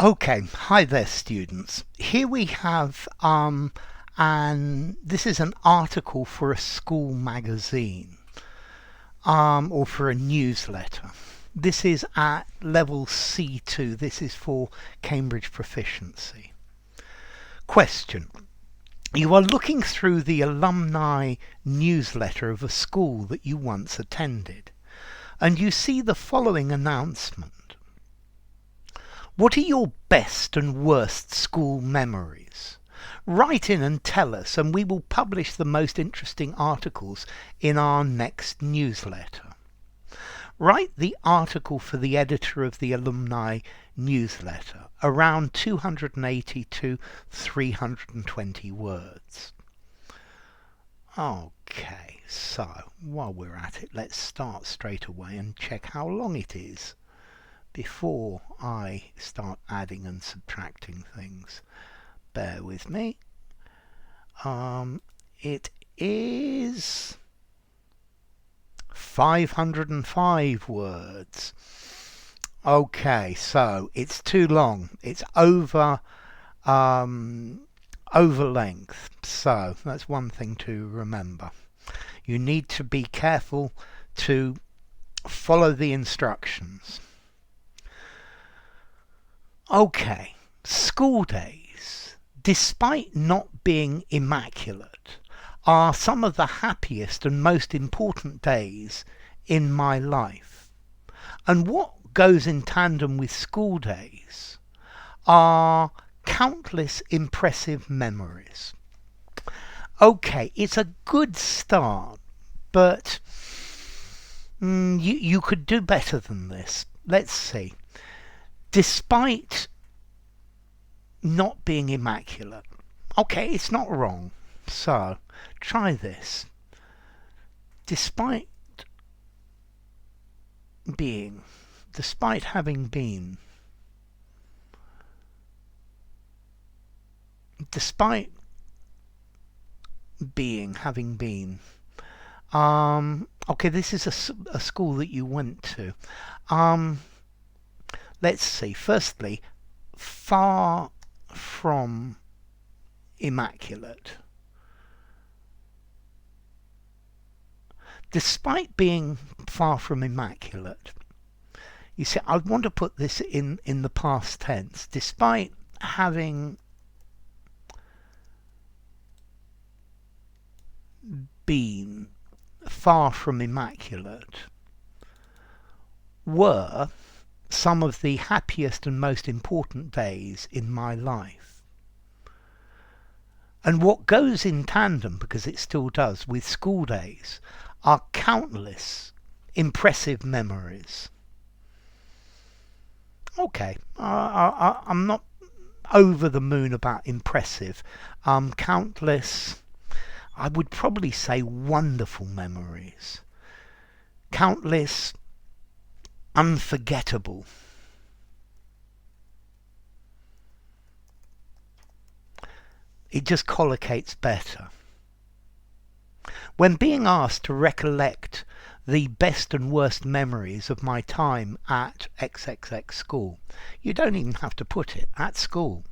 Okay, hi there students. Here we have and this is an article for a school magazine or for a newsletter. This is at level C2. This is for Cambridge Proficiency. Question. You are looking through the alumni newsletter of a school that you once attended, and you see the following announcement. What are your best and worst school memories? Write in and tell us, and we will publish the most interesting articles in our next newsletter. Write the article for the editor of the alumni newsletter, around 280 to 320 words. Okay, so while we're at it, let's start straight away and check how long it is before I start adding and subtracting things. Bear with me. It is 505 words. Okay, so it's too long. It's over length. So that's one thing to remember. You need to be careful to follow the instructions. Okay, Schooldays, despite not being immaculate, are some of the happiest and most important days in my life. And what goes in tandem with Schooldays are countless impressive memories. Okay, it's a good start, but you could do better than this. Let's see. Despite not being immaculate. Okay, it's not wrong. So, try this. Despite having been, okay, this is a school that you went to. Let's see. Firstly, far from immaculate. Despite being far from immaculate, you see, I want to put this in the past tense. Despite having been far from immaculate, were some of the happiest and most important days in my life. And what goes in tandem, because it still does, with Schooldays are countless impressive memories. Okay, I'm not over the moon about impressive. Countless, I would probably say wonderful memories. Countless unforgettable. It just collocates better. When being asked to recollect the best and worst memories of my time at XXX school, you don't even have to put it at school.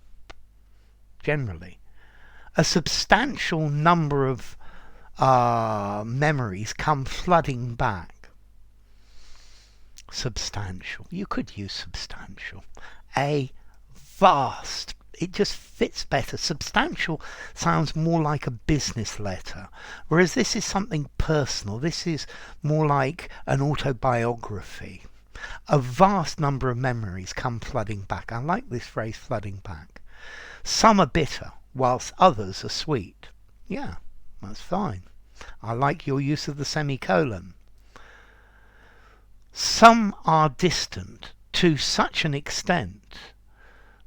Generally, a substantial number of memories come flooding back. Substantial. You could use substantial. A vast. It just fits better. Substantial sounds more like a business letter, whereas this is something personal. This is more like an autobiography. A vast number of memories come flooding back. I like this phrase, flooding back. Some are bitter, whilst others are sweet. Yeah, that's fine. I like your use of the semicolon. Some are distant to such an extent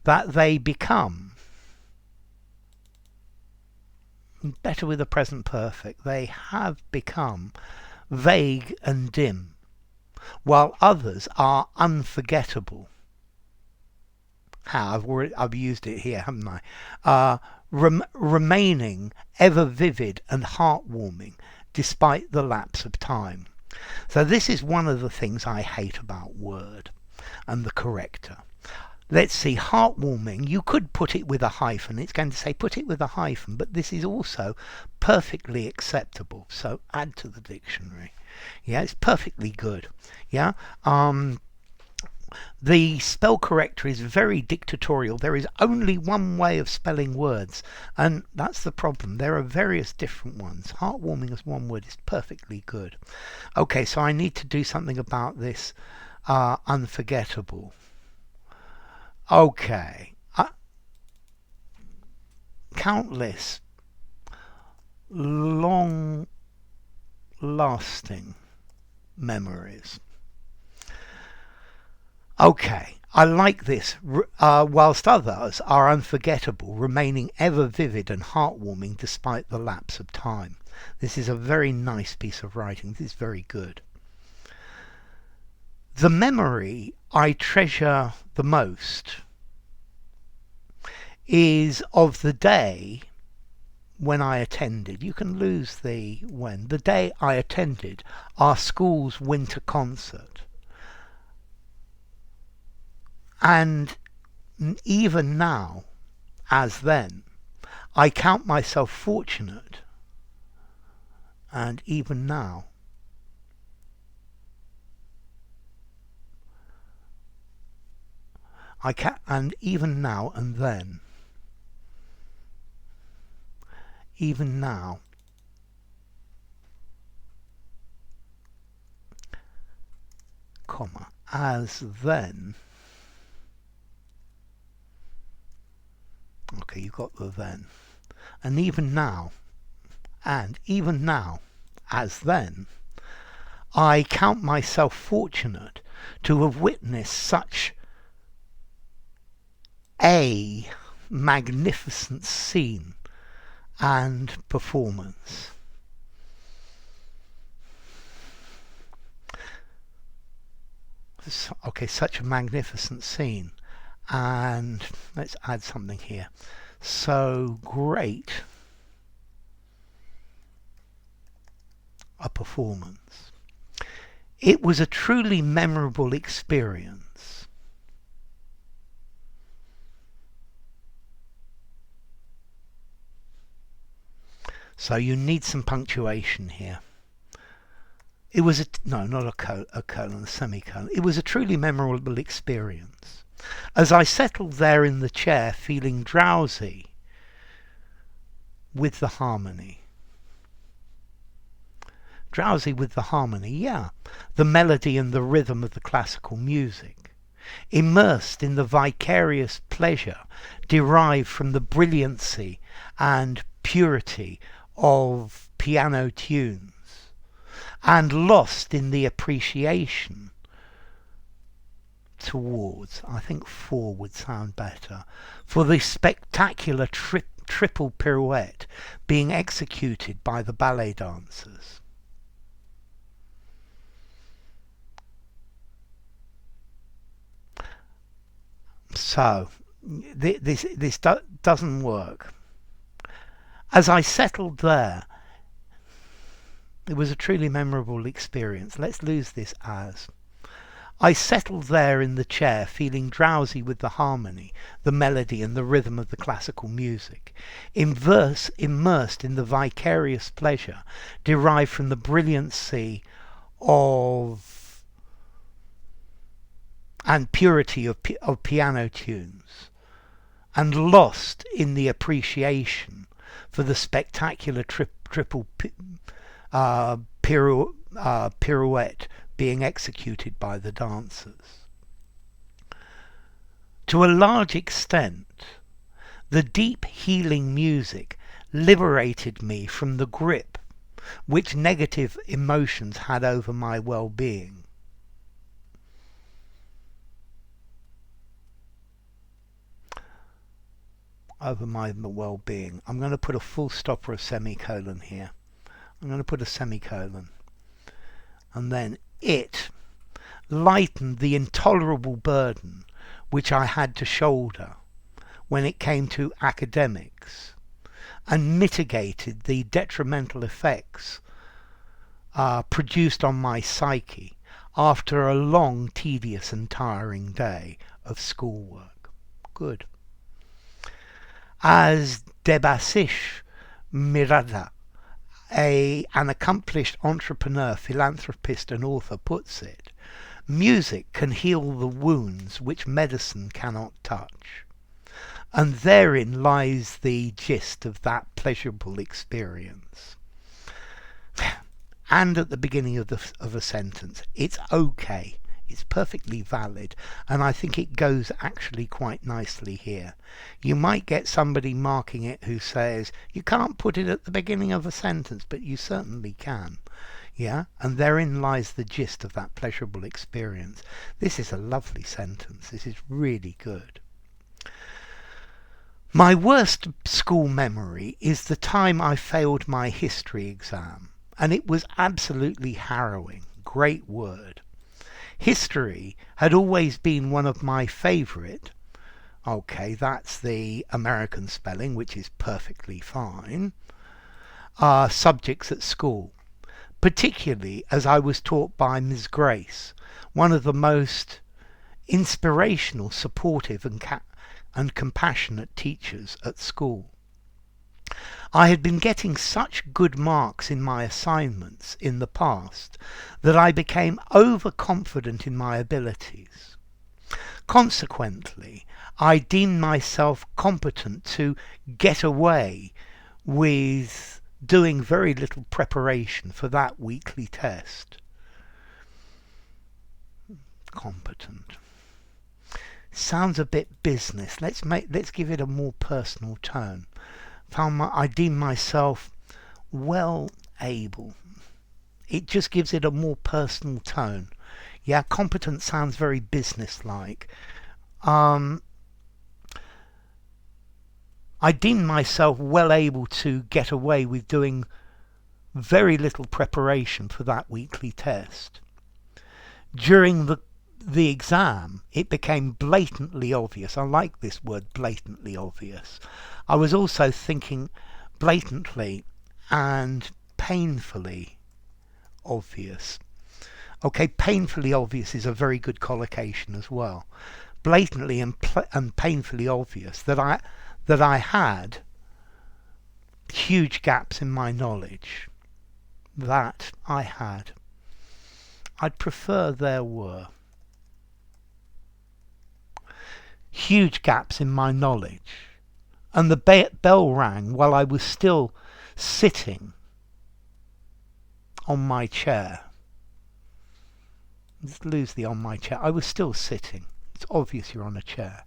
that they become, better with the present perfect, they have become vague and dim, while others are unforgettable. I've used it here, haven't I? Remaining ever vivid and heartwarming despite the lapse of time. So this is one of the things I hate about Word and the corrector. Let's see, heartwarming, you could put it with a hyphen. It's going to say put it with a hyphen, but this is also perfectly acceptable. So add to the dictionary. Yeah, it's perfectly good. Yeah. The spell corrector is very dictatorial. There is only one way of spelling words, and that's the problem. There are various different ones. Heartwarming as one word is perfectly good. Okay, so I need to do something about this unforgettable. Okay. Countless long lasting memories. Okay, I like this. Whilst others are unforgettable, remaining ever vivid and heartwarming despite the lapse of time. This is a very nice piece of writing. This is very good. The memory I treasure the most is of the day when I attended. You can lose the when. The day I attended our school's winter concert. And even now, as then, I count myself fortunate. And even now, and even now and then, even now, comma, as then. Okay, you got the then. And even now, as then, I count myself fortunate to have witnessed such a magnificent scene and performance. Okay, such a magnificent scene. And let's add something here. So great a performance. It was a truly memorable experience. So you need some punctuation here. It was not a colon, a semicolon. It was a truly memorable experience. As I settled there in the chair, feeling drowsy with the harmony. Drowsy with the harmony, yeah. The melody and the rhythm of the classical music. Immersed in the vicarious pleasure derived from the brilliancy and purity of piano tunes. And lost in the appreciation towards, I think for would sound better, for the spectacular triple pirouette being executed by the ballet dancers. So, this doesn't work. As I settled there, it was a truly memorable experience. Let's lose this as. I settled there in the chair, feeling drowsy with the harmony, the melody and the rhythm of the classical music, immersed in the vicarious pleasure derived from the brilliancy of and purity of piano tunes, and lost in the appreciation for the spectacular triple pirouette being executed by the dancers. To a large extent, the deep healing music liberated me from the grip which negative emotions had over my well-being. I'm going to put a full stop or a semicolon here. I'm going to put a semicolon. And then it lightened the intolerable burden which I had to shoulder when it came to academics, and mitigated the detrimental effects produced on my psyche after a long, tedious and tiring day of schoolwork. good. As Debasish Mirada, an accomplished entrepreneur, philanthropist and author puts it, music can heal the wounds which medicine cannot touch. And therein lies the gist of that pleasurable experience. And at the beginning of a sentence, it's okay. It's perfectly valid, and I think it goes actually quite nicely here. You might get somebody marking it who says, you can't put it at the beginning of a sentence, but you certainly can. Yeah, and therein lies the gist of that pleasurable experience. This is a lovely sentence. This is really good. My worst school memory is the time I failed my history exam, and it was absolutely harrowing. Great word. History had always been one of my favourite, okay, that's the American spelling, which is perfectly fine, subjects at school, particularly as I was taught by Ms. Grace, one of the most inspirational, supportive and compassionate teachers at school. I had been getting such good marks in my assignments in the past that I became overconfident in my abilities. Consequently, I deemed myself competent to get away with doing very little preparation for that weekly test. Competent. Sounds a bit business. Let's give it a more personal tone. I deem myself well able. It just gives it a more personal tone. Yeah, competent sounds very business-like. I deem myself well able to get away with doing very little preparation for that weekly test. During the exam, it became blatantly obvious. I like this word, blatantly obvious. I was also thinking blatantly and painfully obvious. Okay, painfully obvious is a very good collocation as well. Blatantly and painfully obvious that I had huge gaps in my knowledge. That I had. I'd prefer there were. Huge gaps in my knowledge. And the bell rang while I was still sitting on my chair. Let's lose the on my chair. I was still sitting. It's obvious you're on a chair.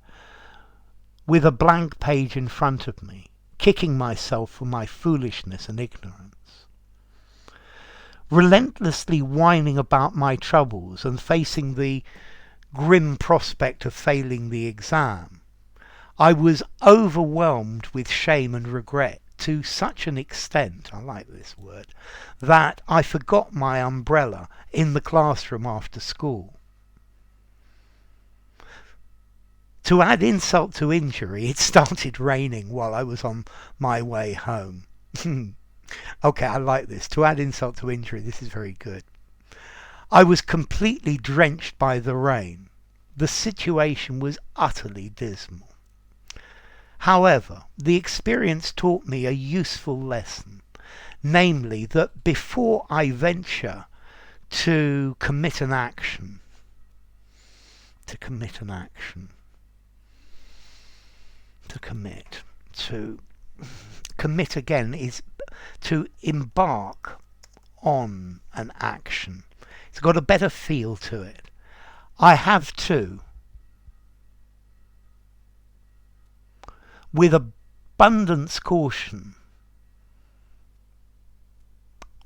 With a blank page in front of me, kicking myself for my foolishness and ignorance. Relentlessly whining about my troubles and facing the grim prospect of failing the exam, I was overwhelmed with shame and regret to such an extent, I like this word, that I forgot my umbrella in the classroom after school. To add insult to injury, it started raining while I was on my way home. Okay, I like this. To add insult to injury, this is very good. I was completely drenched by the rain. The situation was utterly dismal. However, the experience taught me a useful lesson, namely that before I venture to commit an action, to commit again is to embark on an action. It's got a better feel to it. I have to, with abundance caution,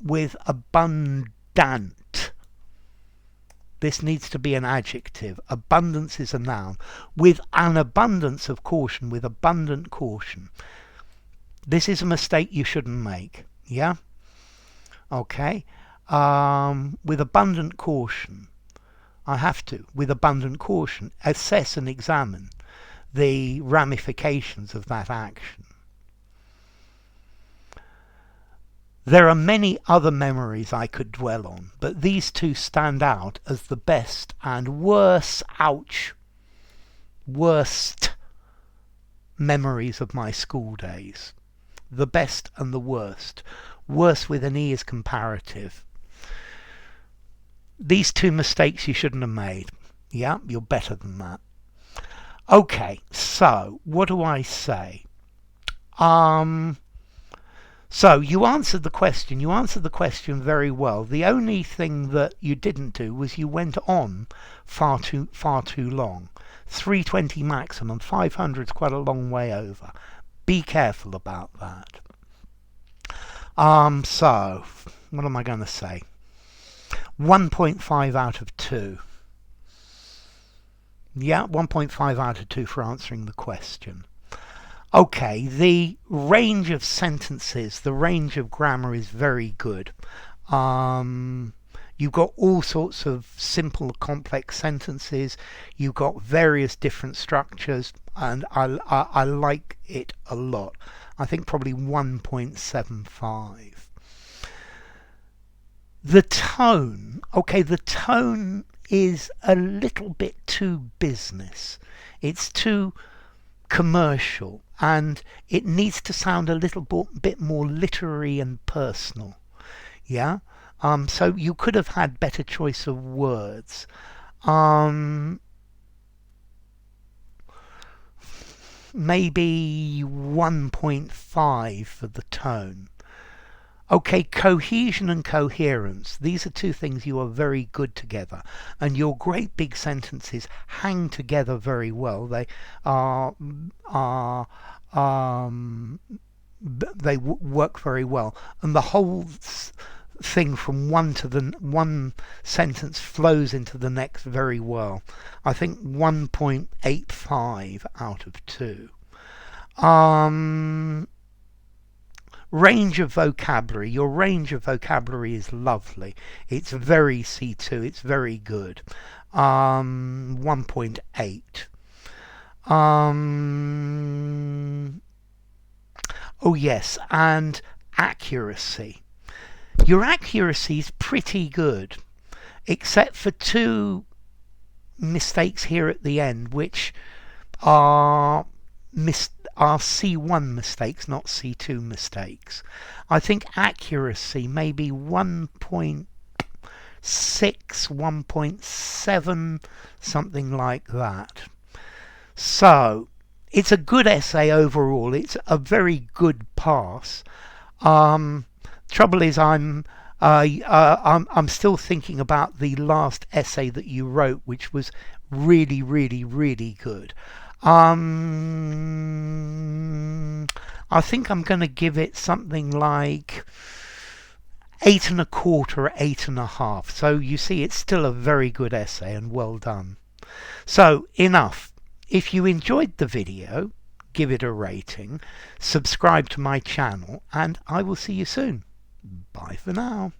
with abundant. This needs to be an adjective. Abundance is a noun. With an abundance of caution, with abundant caution. This is a mistake you shouldn't make. Yeah? Okay? With abundant caution. I have to, with abundant caution, assess and examine the ramifications of that action. There are many other memories I could dwell on, but these two stand out as the best and worst memories of my school days. The best and the worst. Worst with an E is comparative. These two mistakes you shouldn't have made. Yeah, you're better than that. Okay, so what do I say? So you answered the question. You answered the question very well. The only thing that you didn't do was you went on far too long. 320 maximum, 500 is quite a long way over. Be careful about that. So what am I going to say? 1.5 out of 2. Yeah, 1.5 out of 2 for answering the question. Okay, the range of sentences, the range of grammar is very good. You've got all sorts of simple, complex sentences. You've got various different structures, and I like it a lot. I think probably 1.75. The tone, okay, the tone is a little bit too business. It's too commercial, and it needs to sound a little bit more literary and personal. Yeah. So you could have had better choice of words. Maybe 1.5 for the tone. Okay, cohesion and coherence. These are two things you are very good together, and your great big sentences hang together very well. They they work very well, and the whole thing from one sentence flows into the next very well. I think 1.85 out of 2. Range of vocabulary. Your range of vocabulary is lovely. It's very C2. It's very good. 1.8. Oh yes, and accuracy. Your accuracy is pretty good, except for 2 mistakes here at the end, which are C1 mistakes, not C2 mistakes. I think accuracy maybe 1.6, 1.7, something like that. So it's a good essay overall. It's a very good pass. Trouble is, I'm still thinking about the last essay that you wrote, which was really, really, really good. I think I'm going to give it something like 8.25, 8.5. So you see, it's still a very good essay, and well done. So enough. If you enjoyed the video, give it a rating, subscribe to my channel, and I will see you soon. Bye for now.